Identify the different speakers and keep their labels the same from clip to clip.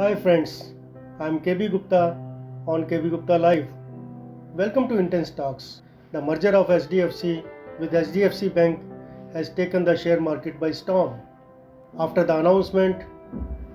Speaker 1: Hi friends, I'm K B Gupta on KB Gupta Live. Welcome to Intense Talks. The merger of HDFC with HDFC Bank has taken the share market by storm. After the announcement,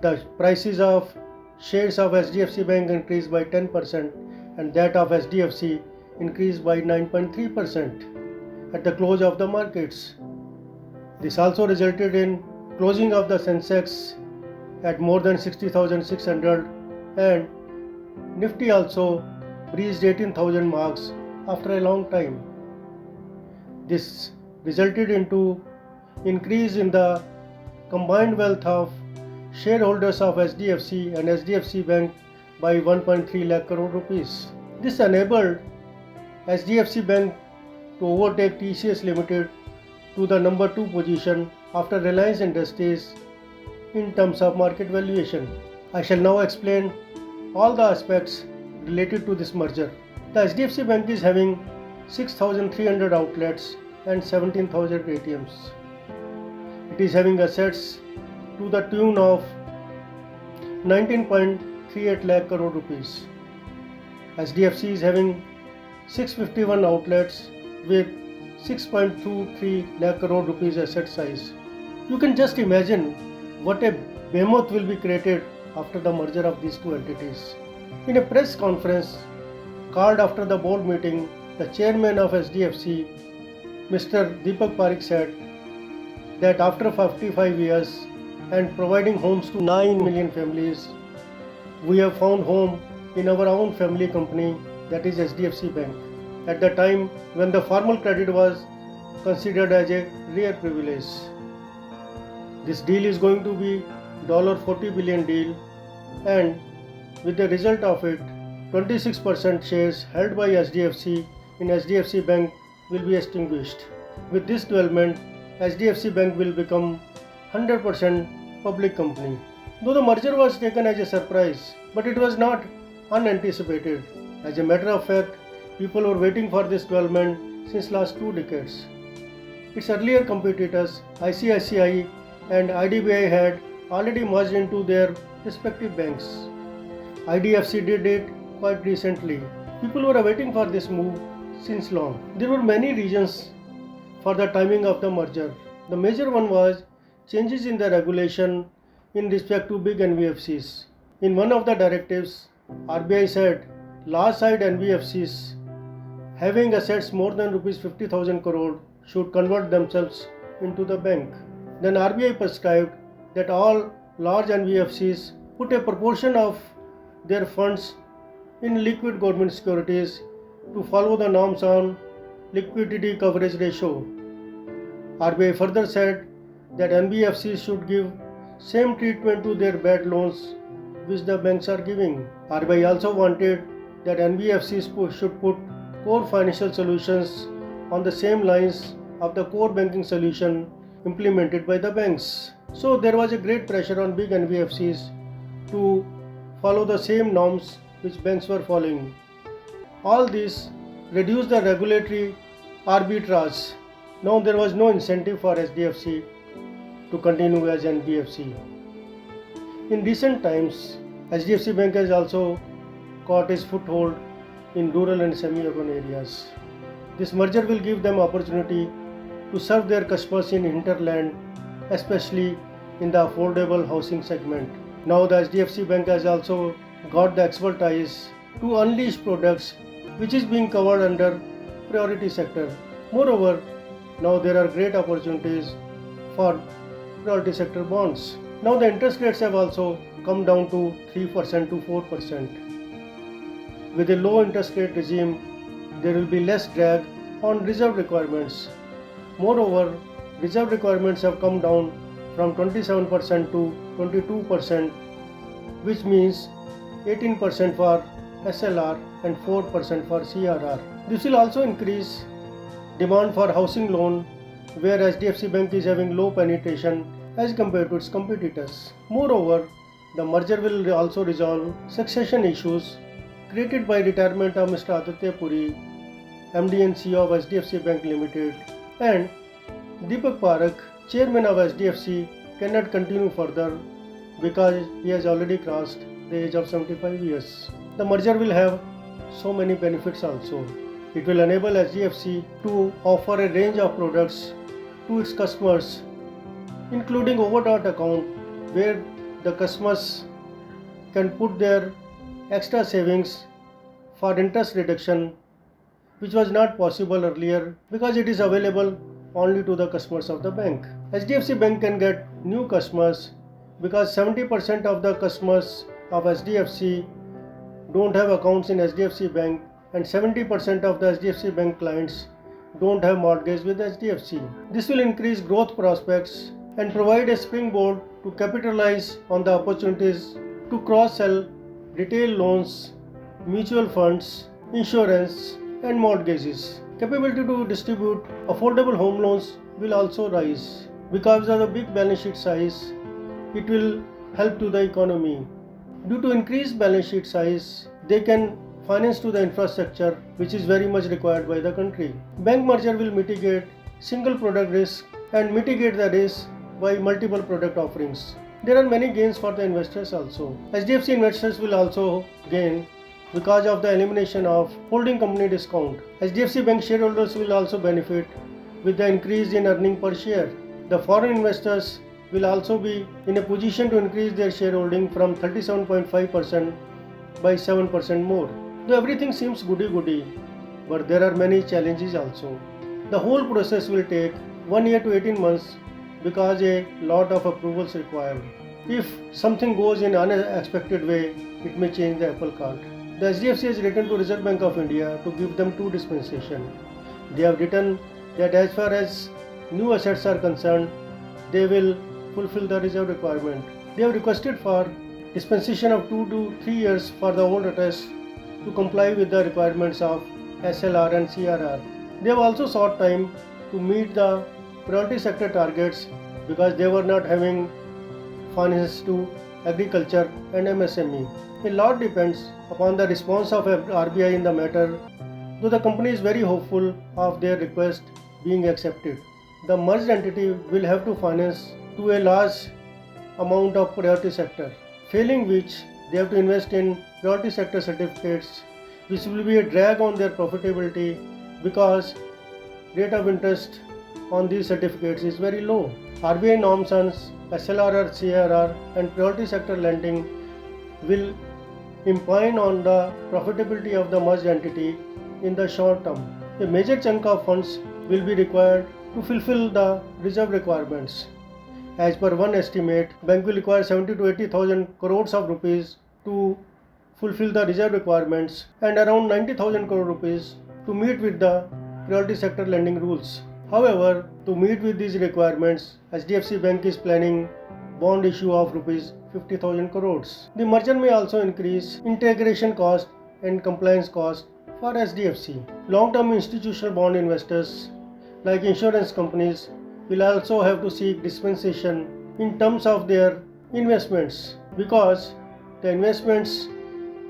Speaker 1: the prices of shares of HDFC Bank increased by 10% and that of HDFC increased by 9.3% at the close of the markets. This also resulted in closing of the Sensex at more than 60,600 and Nifty also breached 18,000 marks after a long time. This resulted into increase in the combined wealth of shareholders of HDFC and HDFC Bank by 1.3 lakh crore rupees. This enabled HDFC Bank to overtake TCS Limited to the number 2 position after Reliance Industries in terms of market valuation. I shall now explain all the aspects related to this merger. The HDFC Bank is having 6,300 outlets and 17,000 ATMs. It is having assets to the tune of 19.38 lakh crore rupees. HDFC is having 651 outlets with 6.23 lakh crore rupees asset size. You can just imagine what a behemoth will be created after the merger of these two entities. In a press conference called after the board meeting, the chairman of HDFC, Mr. Deepak Parekh, said that after 55 years and providing homes to 9 million families, we have found home in our own family company, that is HDFC Bank, at the time when the formal credit was considered as a rare privilege. This deal is going to be $40 billion deal, and with the result of it, 26% shares held by HDFC in HDFC Bank will be extinguished. With this development, HDFC Bank will become 100% public company. Though the merger was taken as a surprise, but it was not unanticipated. As a matter of fact, people were waiting for this development since last 2 decades. Its earlier competitors, ICICI and IDBI, had already merged into their respective banks. IDFC did it quite recently. People were waiting for this move since long. There were many reasons for the timing of the merger. The major one was changes in the regulation in respect to big NBFCs. In one of the directives, RBI said large-sized NBFCs having assets more than rupees 50,000 crore should convert themselves into the bank. Then RBI prescribed that all large NBFCs put a proportion of their funds in liquid government securities to follow the norms on liquidity coverage ratio. RBI further said that NBFCs should give same treatment to their bad loans which the banks are giving. RBI also wanted that NBFCs should put core financial solutions on the same lines of the core banking solution implemented by the banks. So there was a great pressure on big NBFCs to follow the same norms which banks were following. All this reduced the regulatory arbitrage. Now there was no incentive for HDFC to continue as NBFC. In recent times, HDFC Bank has also caught its foothold in rural and semi-urban areas. This merger will give them opportunity to serve their customers in hinterland, especially in the affordable housing segment. Now the HDFC Bank has also got the expertise to unleash products which is being covered under priority sector. Moreover, now there are great opportunities for priority sector bonds. Now the interest rates have also come down to 3% to 4%. With a low interest rate regime, there will be less drag on reserve requirements. Moreover, reserve requirements have come down from 27% to 22%, which means 18% for SLR and 4% for CRR. This will also increase demand for housing loan, where HDFC Bank is having low penetration as compared to its competitors. Moreover, the merger will also resolve succession issues created by retirement of Mr. Aditya Puri, MD and CEO of HDFC Bank Limited, and Deepak Parekh, chairman of HDFC, cannot continue further because he has already crossed the age of 75 years. The merger will have so many benefits also. It will enable HDFC to offer a range of products to its customers, including overdraft account where the customers can put their extra savings for interest reduction, which was not possible earlier because it is available only to the customers of the bank. HDFC Bank can get new customers because 70% of the customers of HDFC don't have accounts in HDFC Bank and 70% of the HDFC Bank clients don't have mortgage with HDFC. This will increase growth prospects and provide a springboard to capitalize on the opportunities to cross-sell retail loans, mutual funds, insurance and mortgages. Capability to distribute affordable home loans will also rise. Because of the big balance sheet size, it will help to the economy. Due to increased balance sheet size, they can finance to the infrastructure which is very much required by the country. Bank merger will mitigate single product risk and mitigate the risk by multiple product offerings. There are many gains for the investors also. HDFC investors will also gain because of the elimination of holding company discount. HDFC Bank shareholders will also benefit with the increase in earning per share. The foreign investors will also be in a position to increase their shareholding from 37.5% by 7% more. Though everything seems goody-goody, but there are many challenges also. The whole process will take 1 year to 18 months because a lot of approvals required. If something goes in an unexpected way, it may change the apple cart. The HDFC has written to Reserve Bank of India to give them 2 dispensation. They have written that as far as new assets are concerned, they will fulfill the reserve requirement. They have requested for dispensation of 2 to 3 years for the old assets to comply with the requirements of SLR and CRR. They have also sought time to meet the priority sector targets because they were not having finance to agriculture and MSME. A lot depends upon the response of RBI in the matter, though the company is very hopeful of their request being accepted. The merged entity will have to finance to a large amount of priority sector, failing which they have to invest in priority sector certificates, which will be a drag on their profitability because rate of interest on these certificates is very low. RBI norms on SLR, CRR and priority sector lending will impine on the profitability of the merged entity in the short term. A major chunk of funds will be required to fulfill the reserve requirements. As per one estimate, bank will require 70 to 80,000 crores of rupees to fulfill the reserve requirements and around 90,000 crore rupees to meet with the priority sector lending rules. However, to meet with these requirements, HDFC Bank is planning bond issue of rupees 50,000 crores. The merger may also increase integration cost and compliance cost for HDFC. Long-term institutional bond investors like insurance companies will also have to seek dispensation in terms of their investments because the investments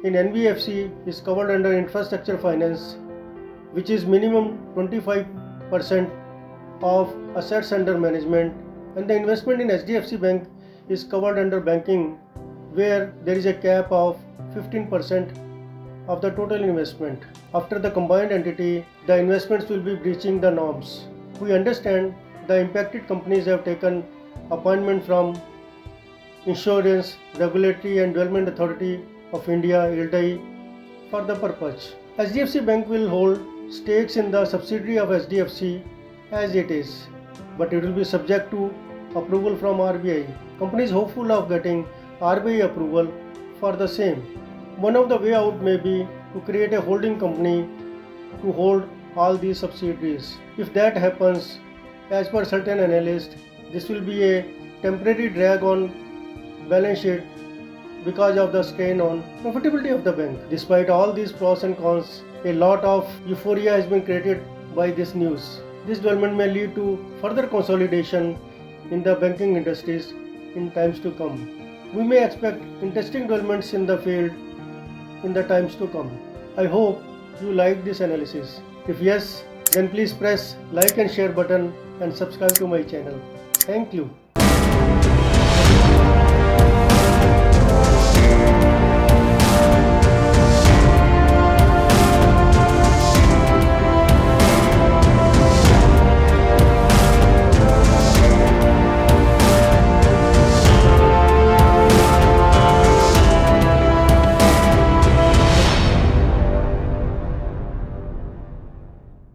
Speaker 1: in NBFC is covered under infrastructure finance, which is minimum 25% of assets under management, and the investment in HDFC Bank is covered under banking where there is a cap of 15% of the total investment. After the combined entity, the investments will be breaching the norms. We understand the impacted companies have taken appointment from Insurance, Regulatory and Development Authority of India (IRDAI) for the purpose. HDFC Bank will hold stakes in the subsidiary of HDFC as it is, but it will be subject to approval from RBI. Company is hopeful of getting RBI approval for the same. One of the way out may be to create a holding company to hold all these subsidiaries. If that happens, as per certain analysts, this will be a temporary drag on balance sheet because of the strain on profitability of the bank. Despite all these pros and cons, a lot of euphoria has been created by this news. This development may lead to further consolidation in the banking industries in times to come. We may expect interesting developments in the field in the times to come. I hope you like this analysis. If yes, then please press like and share button and subscribe to my channel. Thank you.